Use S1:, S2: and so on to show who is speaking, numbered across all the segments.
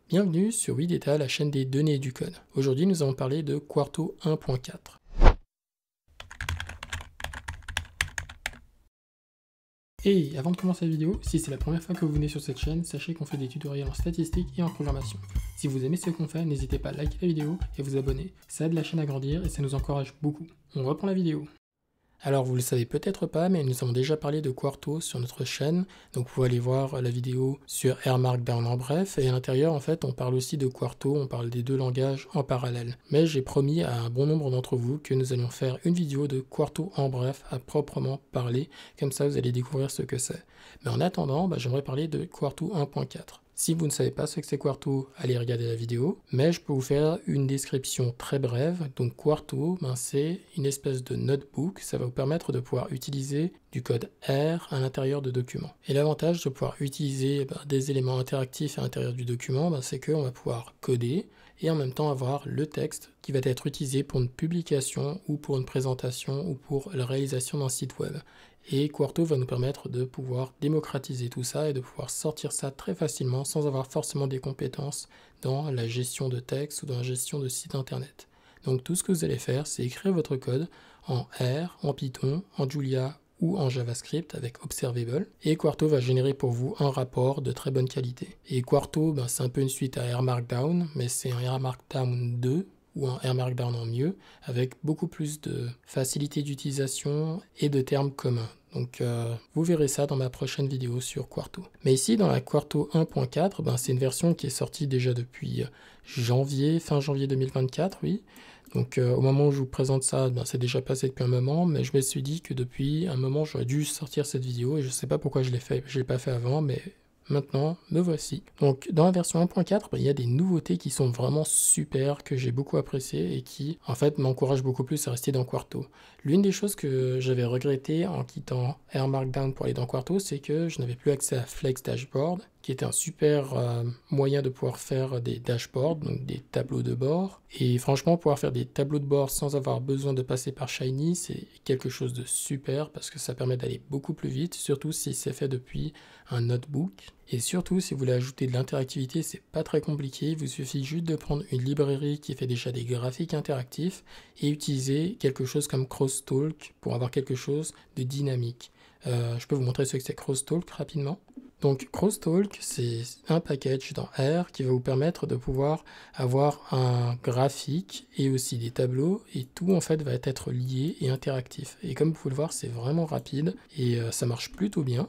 S1: Bienvenue sur Wikidata, la chaîne des données et du code. Aujourd'hui, nous allons parler de Quarto 1.4. Et avant de commencer la vidéo, si c'est la première fois que vous venez sur cette chaîne, sachez qu'on fait des tutoriels en statistique et en programmation. Si vous aimez ce qu'on fait, n'hésitez pas à liker la vidéo et vous abonner. Ça aide la chaîne à grandir et ça nous encourage beaucoup. On reprend la vidéo. Alors vous le savez peut-être pas, mais nous avons déjà parlé de Quarto sur notre chaîne, donc vous pouvez aller voir la vidéo sur R Markdown en bref, et à l'intérieur en fait on parle aussi de Quarto, on parle des deux langages en parallèle. Mais j'ai promis à un bon nombre d'entre vous que nous allions faire une vidéo de Quarto en bref à proprement parler, comme ça vous allez découvrir ce que c'est. Mais en attendant, j'aimerais parler de Quarto 1.4. Si vous ne savez pas ce que c'est Quarto, allez regarder la vidéo, mais je peux vous faire une description très brève. Donc Quarto, c'est une espèce de notebook, ça va vous permettre de pouvoir utiliser du code R à l'intérieur de documents. Et l'avantage de pouvoir utiliser des éléments interactifs à l'intérieur du document, c'est qu'on va pouvoir coder et en même temps avoir le texte qui va être utilisé pour une publication ou pour une présentation ou pour la réalisation d'un site web. Et Quarto va nous permettre de pouvoir démocratiser tout ça et de pouvoir sortir ça très facilement sans avoir forcément des compétences dans la gestion de texte ou dans la gestion de site internet. Donc tout ce que vous allez faire, c'est écrire votre code en R, en Python, en Julia ou en JavaScript avec Observable, et Quarto va générer pour vous un rapport de très bonne qualité. Et Quarto, c'est un peu une suite à R Markdown, mais c'est un R Markdown 2, ou un R Markdown en mieux, avec beaucoup plus de facilité d'utilisation et de termes communs. Donc vous verrez ça dans ma prochaine vidéo sur Quarto. Mais ici, dans la Quarto 1.4, c'est une version qui est sortie déjà depuis fin janvier 2024, oui. Donc au moment où je vous présente ça, c'est déjà passé depuis un moment, mais je me suis dit que depuis un moment, j'aurais dû sortir cette vidéo, et je ne sais pas pourquoi je l'ai pas fait avant, mais maintenant, me voici. Donc dans la version 1.4, il y a des nouveautés qui sont vraiment super, que j'ai beaucoup appréciées et qui en fait m'encouragent beaucoup plus à rester dans Quarto. L'une des choses que j'avais regretté en quittant R Markdown pour aller dans Quarto, c'est que je n'avais plus accès à Flex Dashboard, qui était un super moyen de pouvoir faire des dashboards, donc des tableaux de bord. Et franchement, pouvoir faire des tableaux de bord sans avoir besoin de passer par Shiny, c'est quelque chose de super parce que ça permet d'aller beaucoup plus vite, surtout si c'est fait depuis un notebook. Et surtout, si vous voulez ajouter de l'interactivité, c'est pas très compliqué. Il vous suffit juste de prendre une librairie qui fait déjà des graphiques interactifs et utiliser quelque chose comme Crosstalk pour avoir quelque chose de dynamique. Je peux vous montrer ce que c'est Crosstalk rapidement. Donc Crosstalk, c'est un package dans R qui va vous permettre de pouvoir avoir un graphique et aussi des tableaux, et tout en fait va être lié et interactif. Et comme vous pouvez le voir, c'est vraiment rapide et ça marche plutôt bien.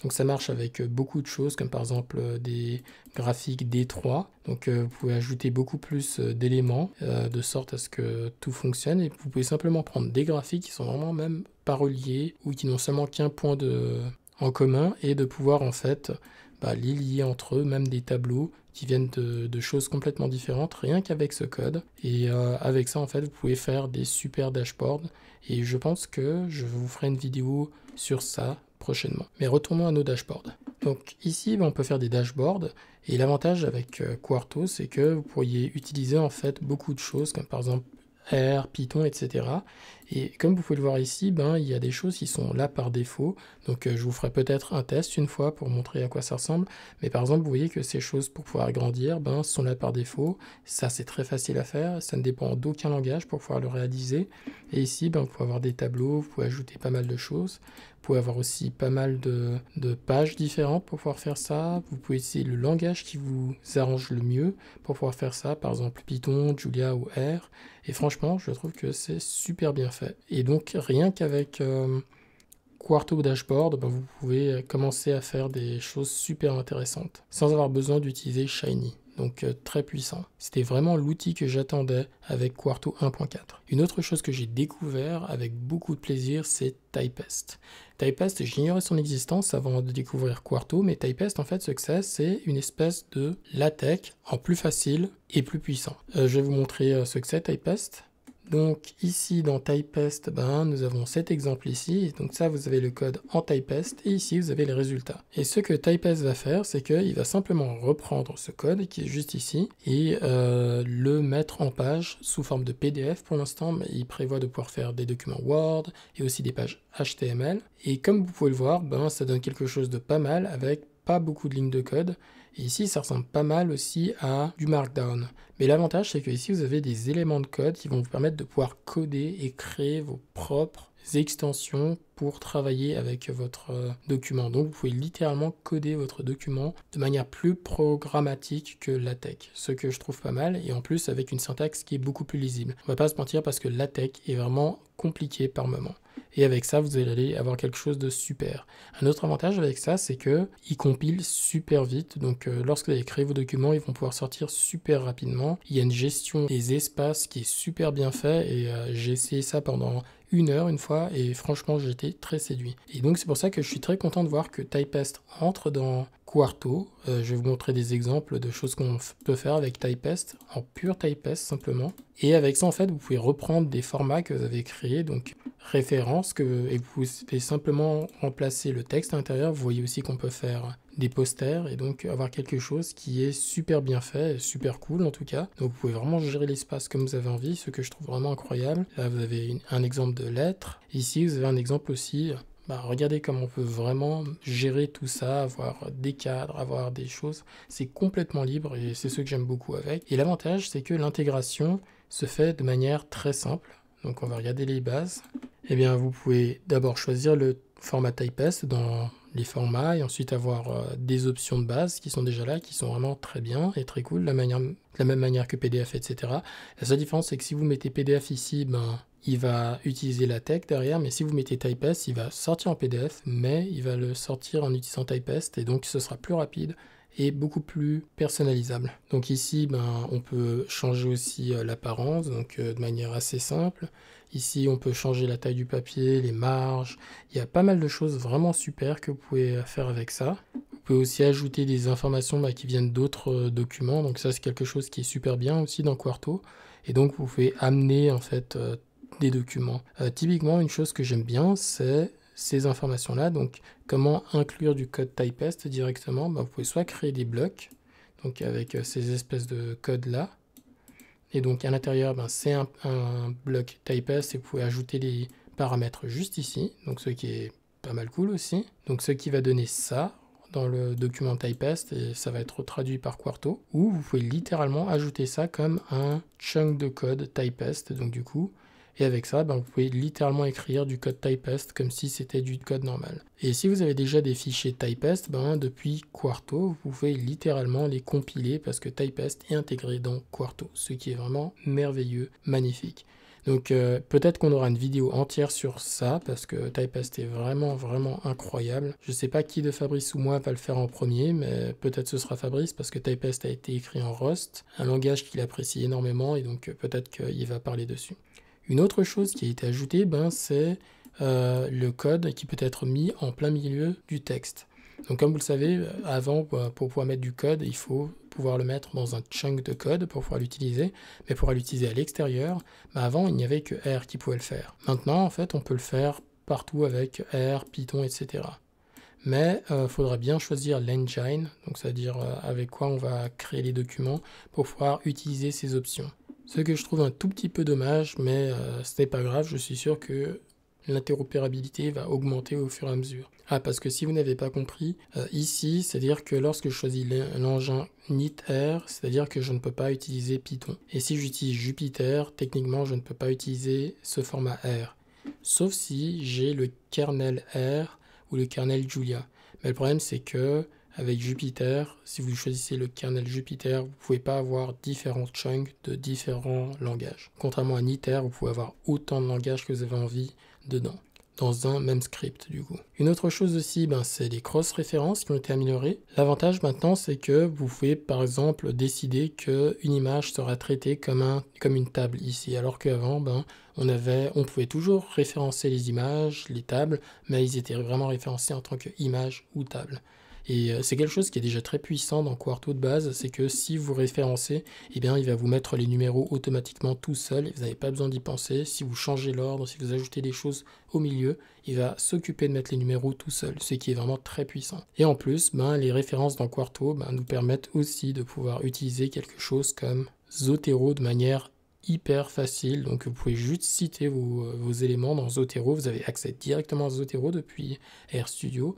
S1: Donc ça marche avec beaucoup de choses, comme par exemple des graphiques D3. Donc vous pouvez ajouter beaucoup plus d'éléments, de sorte à ce que tout fonctionne. Et vous pouvez simplement prendre des graphiques qui sont vraiment même pas reliés, ou qui n'ont seulement qu'un point en commun, et de pouvoir en fait les lier entre eux, même des tableaux qui viennent de choses complètement différentes, rien qu'avec ce code. Et avec ça, en fait, vous pouvez faire des super dashboards. Et je pense que je vous ferai une vidéo sur ça prochainement. Mais retournons à nos dashboards. Donc ici, on peut faire des dashboards. Et l'avantage avec Quarto, c'est que vous pourriez utiliser en fait beaucoup de choses, comme par exemple R, Python, etc. Et comme vous pouvez le voir ici, il y a des choses qui sont là par défaut. Donc je vous ferai peut-être un test une fois pour montrer à quoi ça ressemble. Mais par exemple, vous voyez que ces choses pour pouvoir agrandir, sont là par défaut. Ça, c'est très facile à faire. Ça ne dépend d'aucun langage pour pouvoir le réaliser. Et ici, vous pouvez avoir des tableaux, vous pouvez ajouter pas mal de choses. Vous pouvez avoir aussi pas mal de pages différentes pour pouvoir faire ça. Vous pouvez essayer le langage qui vous arrange le mieux pour pouvoir faire ça. Par exemple, Python, Julia ou R. Et franchement, je trouve que c'est super bien fait. Et donc, rien qu'avec Quarto Dashboard, vous pouvez commencer à faire des choses super intéressantes sans avoir besoin d'utiliser Shiny. Donc très puissant. C'était vraiment l'outil que j'attendais avec Quarto 1.4. Une autre chose que j'ai découvert avec beaucoup de plaisir, c'est Typest. Typest, j'ignorais son existence avant de découvrir Quarto, mais Typest, en fait, ce que c'est une espèce de LaTeX en plus facile et plus puissant. Je vais vous montrer ce que c'est Typest. Donc ici dans Typest, nous avons cet exemple ici. Donc ça, vous avez le code en Typest et ici vous avez les résultats. Et ce que Typest va faire, c'est qu'il va simplement reprendre ce code qui est juste ici et le mettre en page sous forme de PDF pour l'instant, mais il prévoit de pouvoir faire des documents Word et aussi des pages HTML. Et comme vous pouvez le voir, ça donne quelque chose de pas mal avec pas beaucoup de lignes de code. Et ici, ça ressemble pas mal aussi à du Markdown. Mais l'avantage, c'est que ici, vous avez des éléments de code qui vont vous permettre de pouvoir coder et créer vos propres extensions pour travailler avec votre document. Donc, vous pouvez littéralement coder votre document de manière plus programmatique que LaTeX, ce que je trouve pas mal, et en plus avec une syntaxe qui est beaucoup plus lisible. On va pas se mentir parce que LaTeX est vraiment compliqué par moment. Et avec ça, vous allez avoir quelque chose de super. Un autre avantage avec ça, c'est que il compile super vite. Donc, lorsque vous allez créer vos documents, ils vont pouvoir sortir super rapidement. Il y a une gestion des espaces qui est super bien fait. Et j'ai essayé ça pendant 1 heure une fois. Et franchement, j'étais très séduit. Et donc, c'est pour ça que je suis très content de voir que Typest entre dans Quarto. Je vais vous montrer des exemples de choses qu'on peut faire avec Typest, en pur Typest simplement. Et avec ça, en fait, vous pouvez reprendre des formats que vous avez créés, donc références, et vous pouvez simplement remplacer le texte à l'intérieur. Vous voyez aussi qu'on peut faire des posters et donc avoir quelque chose qui est super bien fait, super cool en tout cas. Donc vous pouvez vraiment gérer l'espace comme vous avez envie, ce que je trouve vraiment incroyable. Là, vous avez un exemple de lettre. Ici, vous avez un exemple aussi. Regardez comment on peut vraiment gérer tout ça, avoir des cadres, avoir des choses. C'est complètement libre et c'est ce que j'aime beaucoup avec. Et l'avantage, c'est que l'intégration se fait de manière très simple. Donc on va regarder les bases. Eh bien, vous pouvez d'abord choisir le format Typest dans les formats et ensuite avoir des options de base qui sont déjà là, qui sont vraiment très bien et très cool, de la même manière que PDF, etc. La seule différence, c'est que si vous mettez PDF ici, il va utiliser LaTeX derrière, mais si vous mettez Typest, il va sortir en PDF, mais il va le sortir en utilisant Typest, et donc ce sera plus rapide et beaucoup plus personnalisable. Donc ici, on peut changer aussi l'apparence, donc de manière assez simple. Ici, on peut changer la taille du papier, les marges. Il y a pas mal de choses vraiment super que vous pouvez faire avec ça. Vous pouvez aussi ajouter des informations qui viennent d'autres documents, donc ça c'est quelque chose qui est super bien aussi dans Quarto. Et donc vous pouvez amener en fait des documents. Typiquement, une chose que j'aime bien, c'est ces informations-là. Donc, comment inclure du code Typest directement? Vous pouvez soit créer des blocs, donc avec ces espèces de codes-là. Et donc, à l'intérieur, c'est un bloc Typest et vous pouvez ajouter les paramètres juste ici. Donc, ce qui est pas mal cool aussi. Donc, ce qui va donner ça dans le document Typest et ça va être traduit par Quarto. Ou vous pouvez littéralement ajouter ça comme un chunk de code Typest. Donc, du coup, et avec ça, vous pouvez littéralement écrire du code Typest comme si c'était du code normal. Et si vous avez déjà des fichiers Typest, depuis Quarto, vous pouvez littéralement les compiler parce que Typest est intégré dans Quarto, ce qui est vraiment merveilleux, magnifique. Donc peut-être qu'on aura une vidéo entière sur ça parce que Typest est vraiment incroyable. Je ne sais pas qui de Fabrice ou moi va le faire en premier, mais peut-être ce sera Fabrice parce que Typest a été écrit en Rust, un langage qu'il apprécie énormément et donc peut-être qu'il va parler dessus. Une autre chose qui a été ajoutée, c'est le code qui peut être mis en plein milieu du texte. Donc comme vous le savez, avant, pour pouvoir mettre du code, il faut pouvoir le mettre dans un chunk de code pour pouvoir l'utiliser. Mais pour pouvoir l'utiliser à l'extérieur, avant, il n'y avait que R qui pouvait le faire. Maintenant, en fait, on peut le faire partout avec R, Python, etc. Mais il faudra bien choisir l'engine, donc c'est-à-dire avec quoi on va créer les documents pour pouvoir utiliser ces options. Ce que je trouve un tout petit peu dommage, mais ce n'est pas grave, je suis sûr que l'interopérabilité va augmenter au fur et à mesure. Parce que si vous n'avez pas compris, ici, c'est-à-dire que lorsque je choisis l'engin initR, c'est-à-dire que je ne peux pas utiliser Python. Et si j'utilise Jupyter, techniquement, je ne peux pas utiliser ce format R. Sauf si j'ai le kernel R ou le kernel Julia. Mais le problème, c'est que avec Jupyter, si vous choisissez le kernel Jupyter, vous ne pouvez pas avoir différents chunks de différents langages. Contrairement à Niter, vous pouvez avoir autant de langages que vous avez envie dedans, dans un même script du coup. Une autre chose aussi, c'est les cross-références qui ont été améliorées. L'avantage maintenant, c'est que vous pouvez par exemple décider qu'une image sera traitée comme une table ici, alors qu'avant, on pouvait toujours référencer les images, les tables, mais ils étaient vraiment référencés en tant qu'image ou table. Et c'est quelque chose qui est déjà très puissant dans Quarto de base, c'est que si vous référencez, il va vous mettre les numéros automatiquement tout seul, et vous n'avez pas besoin d'y penser. Si vous changez l'ordre, si vous ajoutez des choses au milieu, il va s'occuper de mettre les numéros tout seul, ce qui est vraiment très puissant. Et en plus, les références dans Quarto nous permettent aussi de pouvoir utiliser quelque chose comme Zotero de manière hyper facile. Donc vous pouvez juste citer vos éléments dans Zotero, vous avez accès directement à Zotero depuis RStudio.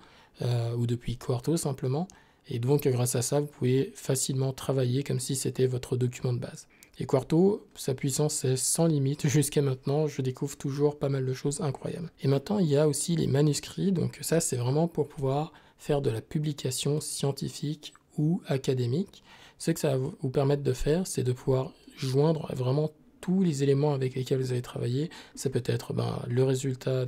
S1: Ou depuis Quarto simplement, Et donc grâce à ça, vous pouvez facilement travailler comme si c'était votre document de base. Et Quarto, sa puissance est sans limite jusqu'à maintenant, je découvre toujours pas mal de choses incroyables. Et maintenant, il y a aussi les manuscrits, donc ça c'est vraiment pour pouvoir faire de la publication scientifique ou académique. Ce que ça va vous permettre de faire, c'est de pouvoir joindre vraiment tous les éléments avec lesquels vous avez travaillé. Ça peut être le résultat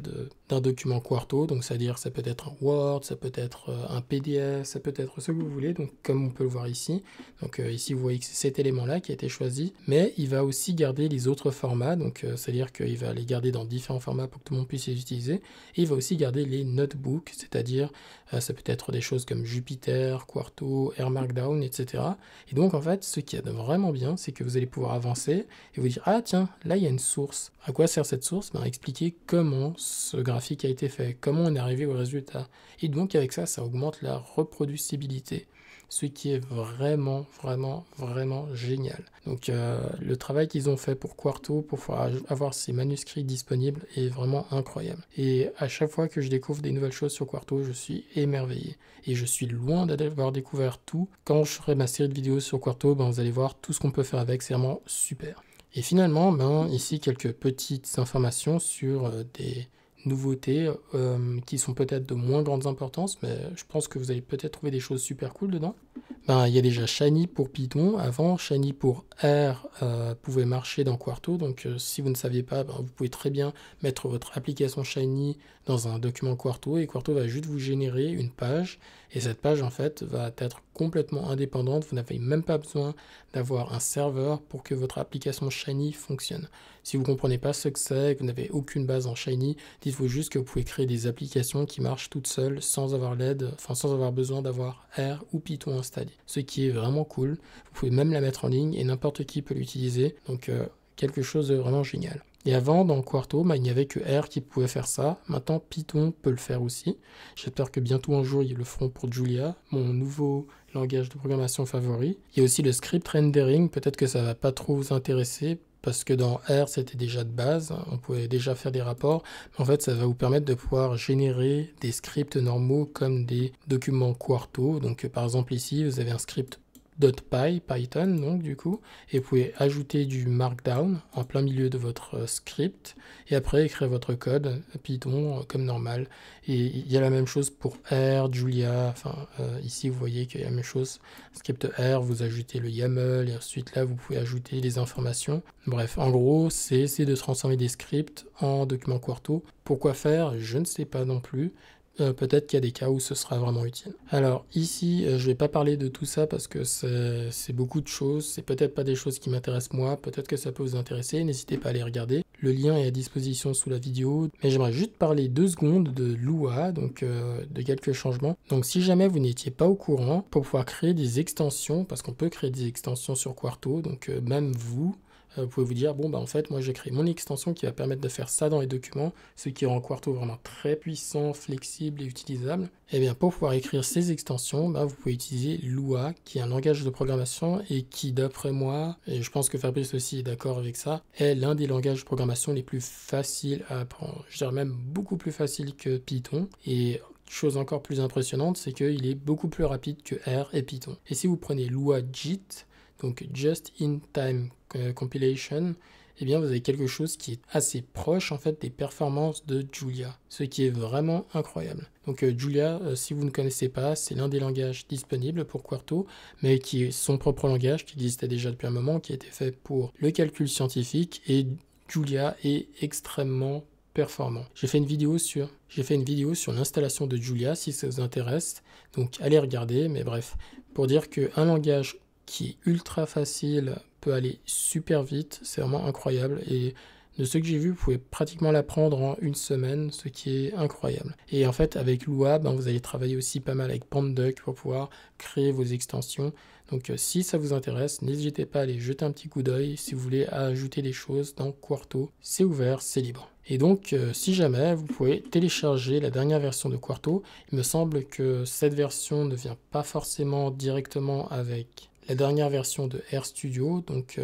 S1: d'un document Quarto, donc c'est-à-dire ça peut être un Word, ça peut être un PDF, ça peut être ce que vous voulez, donc comme on peut le voir ici. Donc ici vous voyez que c'est cet élément-là qui a été choisi, mais il va aussi garder les autres formats, donc c'est-à-dire qu'il va les garder dans différents formats pour que tout le monde puisse les utiliser, et il va aussi garder les notebooks, c'est-à-dire ça peut être des choses comme Jupyter, Quarto, Air Markdown, etc. Et donc en fait, ce qui est vraiment bien, c'est que vous allez pouvoir avancer et vous dire ah tiens, là il y a une source. À quoi sert cette source? Expliquer comment ce graphique a été fait, comment on est arrivé au résultat. Et donc avec ça, ça augmente la reproducibilité, ce qui est vraiment génial. Donc le travail qu'ils ont fait pour Quarto, pour pouvoir avoir ces manuscrits disponibles, est vraiment incroyable. Et à chaque fois que je découvre des nouvelles choses sur Quarto, je suis émerveillé. Et je suis loin d'avoir découvert tout. Quand je ferai ma série de vidéos sur Quarto, vous allez voir tout ce qu'on peut faire avec, c'est vraiment super. Et finalement, ici quelques petites informations sur des nouveautés qui sont peut-être de moins grande importance, mais je pense que vous allez peut-être trouver des choses super cool dedans. Il y a déjà Shiny pour Python. Avant, Shiny pour R pouvait marcher dans Quarto. Donc, si vous ne saviez pas, vous pouvez très bien mettre votre application Shiny dans un document Quarto et Quarto va juste vous générer une page. Et cette page, en fait, va être complètement indépendante. Vous n'avez même pas besoin d'avoir un serveur pour que votre application Shiny fonctionne. Si vous ne comprenez pas ce que c'est, que vous n'avez aucune base en Shiny, dites-vous juste que vous pouvez créer des applications qui marchent toutes seules sans avoir l'aide, sans avoir besoin d'avoir R ou Python installé. Ce qui est vraiment cool. Vous pouvez même la mettre en ligne et n'importe qui peut l'utiliser. Donc quelque chose de vraiment génial. Et avant, dans Quarto, il n'y avait que R qui pouvait faire ça. Maintenant, Python peut le faire aussi. J'espère que bientôt un jour, ils le feront pour Julia, mon nouveau langage de programmation favori. Il y a aussi le script rendering. Peut-être que ça ne va pas trop vous intéresser, parce que dans R, c'était déjà de base, on pouvait déjà faire des rapports, mais en fait, ça va vous permettre de pouvoir générer des scripts normaux comme des documents Quarto. Donc, par exemple, ici, vous avez un script .py, Python, donc du coup, et vous pouvez ajouter du Markdown en plein milieu de votre script, et après écrire votre code Python comme normal. Et il y a la même chose pour R, Julia, ici vous voyez qu'il y a la même chose. Script R, vous ajoutez le YAML, et ensuite là vous pouvez ajouter les informations. Bref, en gros, c'est essayer de transformer des scripts en documents Quarto. Pourquoi faire? Je ne sais pas non plus. Peut-être qu'il y a des cas où ce sera vraiment utile. Alors ici, je ne vais pas parler de tout ça parce que c'est beaucoup de choses. C'est peut-être pas des choses qui m'intéressent moi. Peut-être que ça peut vous intéresser. N'hésitez pas à les regarder. Le lien est à disposition sous la vidéo. Mais j'aimerais juste parler 2 secondes de Lua, donc de quelques changements. Donc si jamais vous n'étiez pas au courant, pour pouvoir créer des extensions, parce qu'on peut créer des extensions sur Quarto, donc même vous pouvez vous dire, en fait, moi j'ai créé mon extension qui va permettre de faire ça dans les documents, ce qui rend Quarto vraiment très puissant, flexible et utilisable. Et bien, pour pouvoir écrire ces extensions, vous pouvez utiliser Lua, qui est un langage de programmation et qui, d'après moi, et je pense que Fabrice aussi est d'accord avec ça, est l'un des langages de programmation les plus faciles à apprendre. Je dirais même beaucoup plus facile que Python. Et chose encore plus impressionnante, c'est qu'il est beaucoup plus rapide que R et Python. Et si vous prenez Lua JIT, donc Just in Time Compilation, eh bien vous avez quelque chose qui est assez proche en fait des performances de Julia, ce qui est vraiment incroyable. Donc Julia, si vous ne connaissez pas, c'est l'un des langages disponibles pour Quarto, mais qui est son propre langage, qui existait déjà depuis un moment, qui a été fait pour le calcul scientifique, et Julia est extrêmement performant. J'ai fait une vidéo sur l'installation de Julia, si ça vous intéresse, donc allez regarder, mais bref, pour dire qu'un langage qui est ultra facile, peut aller super vite, c'est vraiment incroyable, et de ce que j'ai vu, vous pouvez pratiquement l'apprendre en 1 semaine, ce qui est incroyable. Et en fait, avec Lua, vous allez travailler aussi pas mal avec Panduck pour pouvoir créer vos extensions. Donc si ça vous intéresse, n'hésitez pas à aller jeter un petit coup d'œil si vous voulez ajouter des choses dans Quarto. C'est ouvert, c'est libre. Et donc, si jamais, vous pouvez télécharger la dernière version de Quarto. Il me semble que cette version ne vient pas forcément directement avec la dernière version de RStudio, donc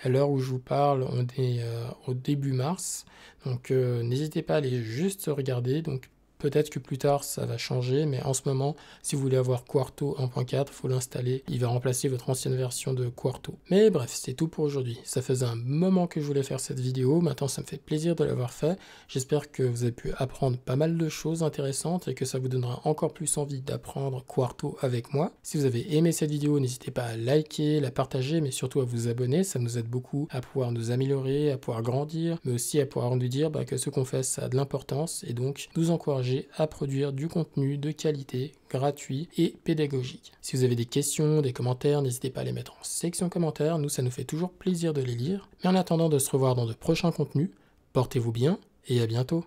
S1: à l'heure où je vous parle, on est au début mars, donc n'hésitez pas à aller juste regarder. Donc Peut-être que plus tard ça va changer, mais en ce moment, si vous voulez avoir Quarto 1.4, il faut l'installer. Il va remplacer votre ancienne version de Quarto. Mais bref, c'est tout pour aujourd'hui. Ça faisait un moment que je voulais faire cette vidéo, maintenant ça me fait plaisir de l'avoir fait. J'espère que vous avez pu apprendre pas mal de choses intéressantes et que ça vous donnera encore plus envie d'apprendre Quarto avec moi. Si vous avez aimé cette vidéo, n'hésitez pas à liker, la partager, mais surtout à vous abonner. Ça nous aide beaucoup à pouvoir nous améliorer, à pouvoir grandir, mais aussi à pouvoir nous dire que ce qu'on fait, ça a de l'importance et donc nous encourager à produire du contenu de qualité, gratuit et pédagogique. Si vous avez des questions, des commentaires, n'hésitez pas à les mettre en section commentaires. Nous, ça nous fait toujours plaisir de les lire. Mais en attendant de se revoir dans de prochains contenus, portez-vous bien et à bientôt.